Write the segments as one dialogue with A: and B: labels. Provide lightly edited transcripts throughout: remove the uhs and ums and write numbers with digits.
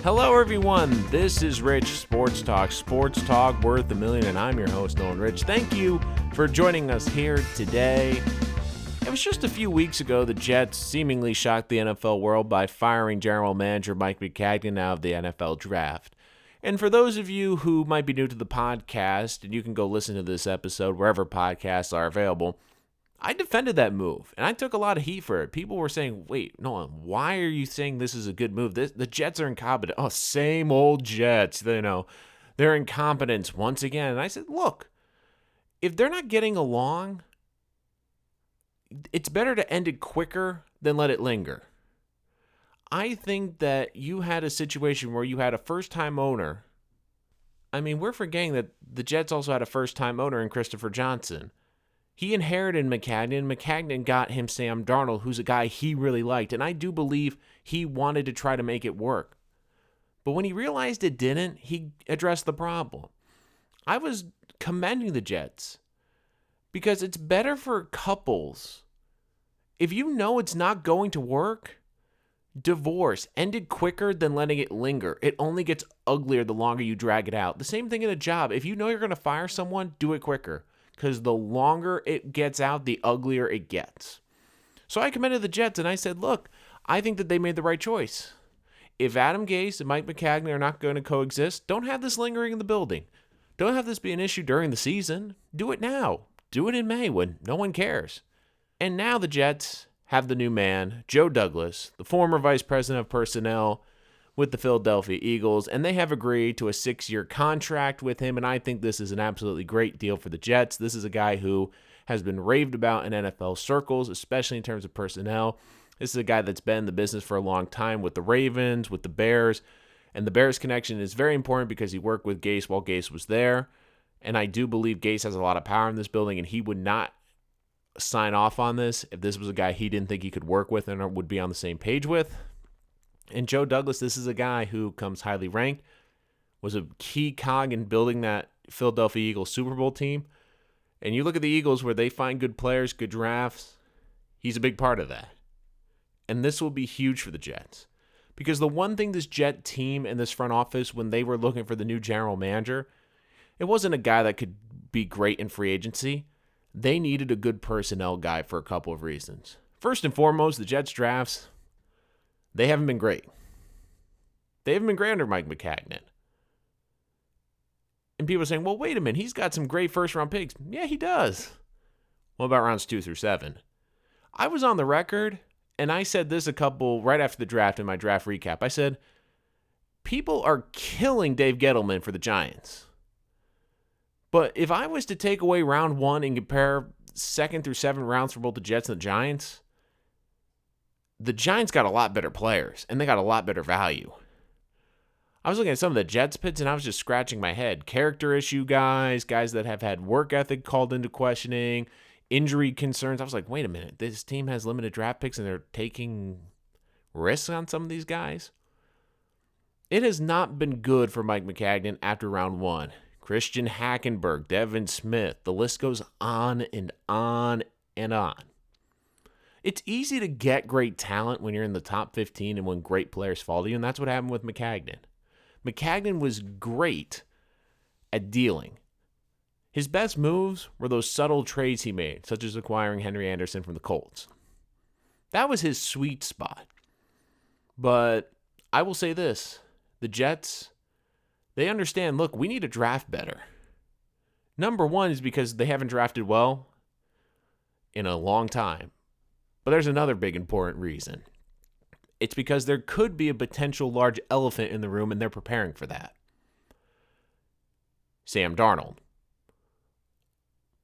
A: Hello, everyone. This is Rich Sports Talk worth a million, and I'm your host, Nolan Rich. Thank you for joining us here today. It was just a few weeks ago the Jets seemingly shocked the NFL world by firing general manager Mike Maccagnan out of the NFL draft. And for those of you who might be new to the podcast, and you can go listen to this episode wherever podcasts are available, I defended that move, and I took a lot of heat for it. People were saying, wait, Nolan, why are you saying this is a good move? The Jets are incompetent. Oh, same old Jets, they're incompetent once again. And I said, look, if they're not getting along, it's better to end it quicker than let it linger. I think that you had a situation where you had a first-time owner. I mean, we're forgetting that the Jets also had a first-time owner in Christopher Johnson. He inherited Maccagnan. Maccagnan got him Sam Darnold, who's a guy he really liked. And I do believe he wanted to try to make it work. But when he realized it didn't, he addressed the problem. I was commending the Jets because it's better for couples. If you know it's not going to work, divorce. End it quicker than letting it linger. It only gets uglier the longer you drag it out. The same thing in a job. If you know you're going to fire someone, do it quicker. Because the longer it gets out, the uglier it gets. So I commended the Jets, and I said, look, I think that they made the right choice. If Adam Gase and Mike Maccagnan are not going to coexist, don't have this lingering in the building. Don't have this be an issue during the season. Do it now. Do it in May when no one cares. And now the Jets have the new man, Joe Douglas, the former vice president of personnel with the Philadelphia Eagles, and they have agreed to a 6-year contract with him, and I think this is an absolutely great deal for the Jets. This is a guy who has been raved about in NFL circles, especially in terms of personnel. This is a guy that's been in the business for a long time with the Ravens, with the Bears, and the Bears connection is very important because he worked with Gase while Gase was there, and I do believe Gase has a lot of power in this building, and he would not sign off on this if this was a guy he didn't think he could work with and would be on the same page with. And Joe Douglas, this is a guy who comes highly ranked, was a key cog in building that Philadelphia Eagles Super Bowl team. And you look at the Eagles where they find good players, good drafts, he's a big part of that. And this will be huge for the Jets. Because the one thing this Jet team and this front office, when they were looking for the new general manager, it wasn't a guy that could be great in free agency. They needed a good personnel guy for a couple of reasons. First and foremost, the Jets drafts, they haven't been great. They haven't been great under Mike Maccagnan. And people are saying, well, wait a minute, he's got some great first-round picks. Yeah, he does. What about rounds 2 through 7? I was on the record, and I said this right after the draft in my draft recap. I said, people are killing Dave Gettleman for the Giants. But if I was to take away round 1 and compare 2nd through 7 rounds for both the Jets and the Giants got a lot better players, and they got a lot better value. I was looking at some of the Jets picks, and I was just scratching my head. Character issue guys that have had work ethic called into questioning, injury concerns. I was like, wait a minute, this team has limited draft picks, and they're taking risks on some of these guys? It has not been good for Mike Maccagnan after round 1. Christian Hackenberg, Devin Smith, the list goes on and on and on. It's easy to get great talent when you're in the top 15 and when great players fall to you, and that's what happened with Maccagnan. Maccagnan was great at dealing. His best moves were those subtle trades he made, such as acquiring Henry Anderson from the Colts. That was his sweet spot. But I will say this, the Jets, they understand, look, we need to draft better. Number one is because they haven't drafted well in a long time. But there's another big important reason. It's because there could be a potential large elephant in the room, and they're preparing for that. Sam Darnold.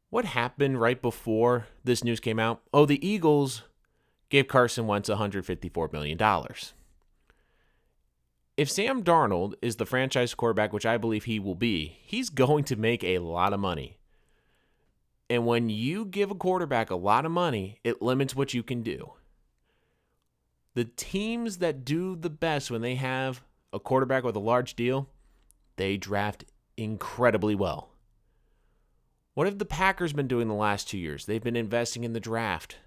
A: What happened right before this news came out? Oh, the Eagles gave Carson Wentz $154 million. If Sam Darnold is the franchise quarterback, which I believe he will be, he's going to make a lot of money. And when you give a quarterback a lot of money, it limits what you can do. The teams that do the best when they have a quarterback with a large deal, they draft incredibly well. What have the Packers been doing the last 2 years? They've been investing in the draft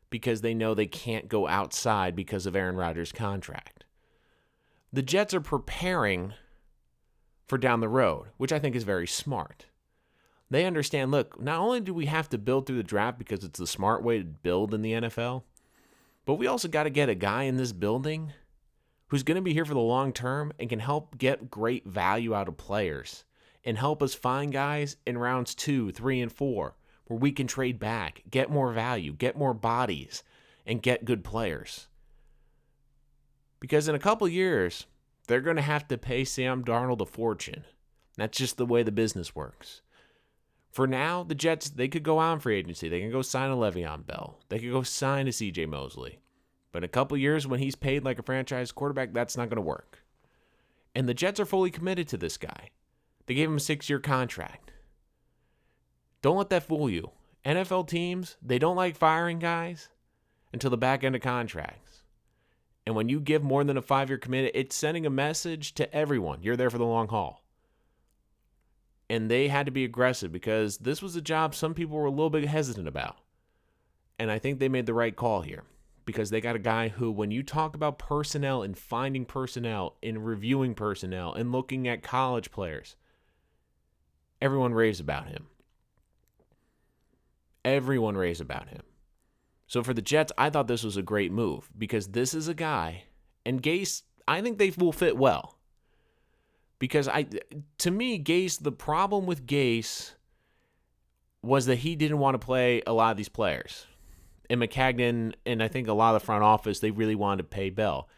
A: because they know they can't go outside because of Aaron Rodgers' contract. The Jets are preparing for down the road, which I think is very smart. They understand, look, not only do we have to build through the draft because it's the smart way to build in the NFL, but we also got to get a guy in this building who's going to be here for the long term and can help get great value out of players and help us find guys in rounds 2, 3, and 4 where we can trade back, get more value, get more bodies, and get good players. Because in a couple years, they're going to have to pay Sam Darnold a fortune. That's just the way the business works. For now, the Jets, they could go on free agency. They can go sign a Le'Veon Bell. They could go sign a C.J. Mosley. But in a couple years, when he's paid like a franchise quarterback, that's not going to work. And the Jets are fully committed to this guy. They gave him a 6-year contract. Don't let that fool you. NFL teams, they don't like firing guys until the back end of contracts. And when you give more than a 5-year commitment, it's sending a message to everyone. You're there for the long haul. And they had to be aggressive because this was a job some people were a little bit hesitant about. And I think they made the right call here because they got a guy who, when you talk about personnel and finding personnel and reviewing personnel and looking at college players, everyone raves about him. Everyone raves about him. So for the Jets, I thought this was a great move because this is a guy, and Gase, I think they will fit well. Because to me, Gase, the problem with Gase was that he didn't want to play a lot of these players. And Maccagnan and I think a lot of the front office, they really wanted to pay Bell.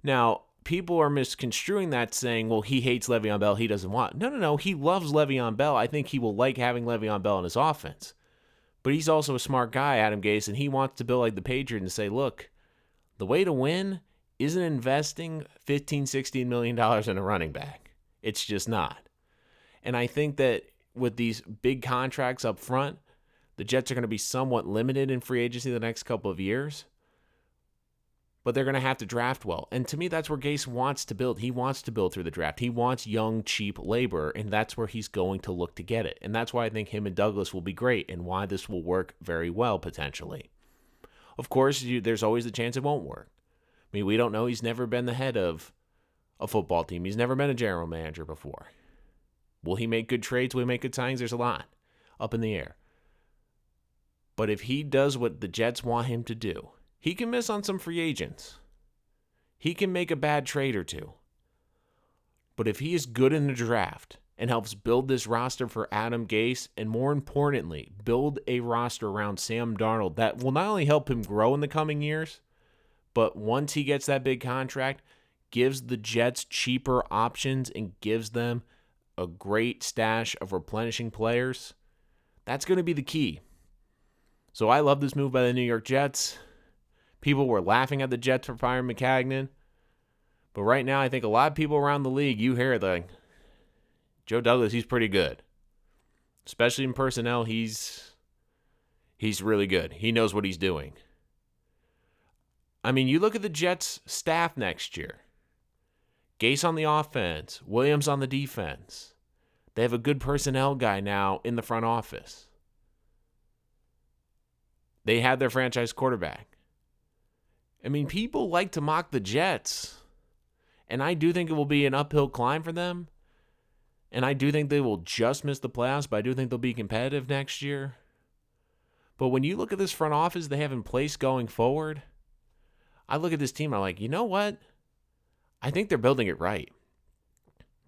A: Now, people are misconstruing that saying, well, he hates Le'Veon Bell, he doesn't want. No, he loves Le'Veon Bell. I think he will like having Le'Veon Bell in his offense. But he's also a smart guy, Adam Gase, and he wants to build like the Patriots and say, look, the way to win isn't investing $15, $16 million in a running back. It's just not. And I think that with these big contracts up front, the Jets are going to be somewhat limited in free agency the next couple of years. But they're going to have to draft well. And to me, that's where Gase wants to build. He wants to build through the draft. He wants young, cheap labor, and that's where he's going to look to get it. And that's why I think him and Douglas will be great and why this will work very well, potentially. Of course, there's always the chance it won't work. I mean, we don't know. He's never been the head of a football team. He's never been a general manager before. Will he make good trades? Will he make good signings? There's a lot up in the air. But if he does what the Jets want him to do, he can miss on some free agents. He can make a bad trade or two. But if he is good in the draft and helps build this roster for Adam Gase, and more importantly, build a roster around Sam Darnold that will not only help him grow in the coming years, but once he gets that big contract, gives the Jets cheaper options and gives them a great stash of replenishing players, that's going to be the key. So I love this move by the New York Jets. People were laughing at the Jets for firing Maccagnan. But right now, I think a lot of people around the league, you hear it like, Joe Douglas, he's pretty good. Especially in personnel, he's really good. He knows what he's doing. I mean, you look at the Jets' staff next year. Gase on the offense, Williams on the defense. They have a good personnel guy now in the front office. They have their franchise quarterback. I mean, people like to mock the Jets, and I do think it will be an uphill climb for them, and I do think they will just miss the playoffs, but I do think they'll be competitive next year. But when you look at this front office they have in place going forward, I look at this team and I'm like, you know what? I think they're building it right.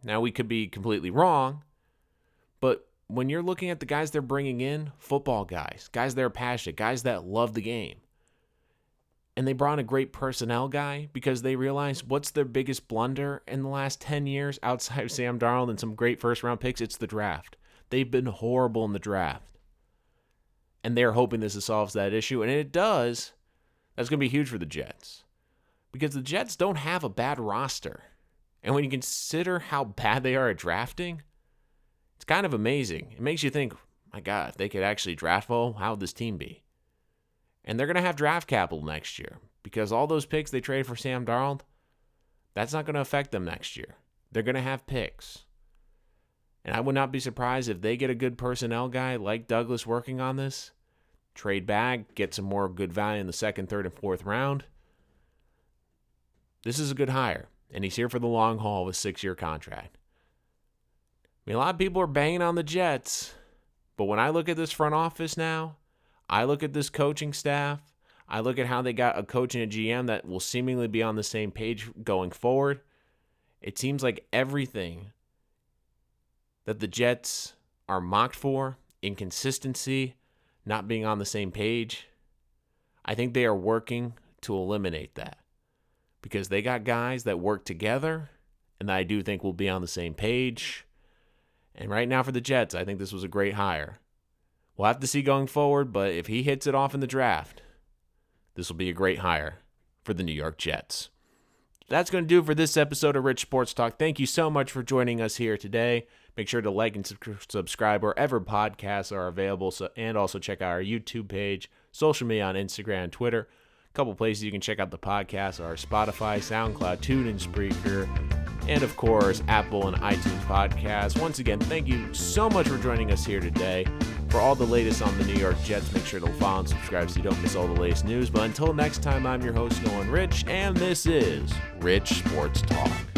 A: Now, we could be completely wrong, but when you're looking at the guys they're bringing in, football guys that are passionate, guys that love the game, and they brought in a great personnel guy because they realized what's their biggest blunder in the last 10 years outside of Sam Darnold and some great first-round picks? It's the draft. They've been horrible in the draft. And they're hoping this solves that issue. And it does. That's going to be huge for the Jets. Because the Jets don't have a bad roster. And when you consider how bad they are at drafting, it's kind of amazing. It makes you think, my God, if they could actually draft well, how would this team be? And they're going to have draft capital next year because all those picks they traded for Sam Darnold, that's not going to affect them next year. They're going to have picks. And I would not be surprised if they get a good personnel guy like Douglas working on this, trade back, get some more good value in the second, third, and fourth round. This is a good hire. And he's here for the long haul with a 6-year contract. I mean, a lot of people are banging on the Jets. But when I look at this front office now, I look at this coaching staff, I look at how they got a coach and a GM that will seemingly be on the same page going forward. It seems like everything that the Jets are mocked for, inconsistency, not being on the same page, I think they are working to eliminate that. Because they got guys that work together, and I do think will be on the same page. And right now for the Jets, I think this was a great hire. We'll have to see going forward, but if he hits it off in the draft, this will be a great hire for the New York Jets. That's going to do it for this episode of Rich Sports Talk. Thank you so much for joining us here today. Make sure to like and subscribe wherever podcasts are available, and also check out our YouTube page, social media on Instagram and Twitter. A couple places you can check out the podcast are Spotify, SoundCloud, TuneIn, Spreaker, and of course, Apple and iTunes podcasts. Once again, thank you so much for joining us here today. For all the latest on the New York Jets, make sure to follow and subscribe so you don't miss all the latest news. But until next time, I'm your host, Nolan Rich, and this is Rich Sports Talk.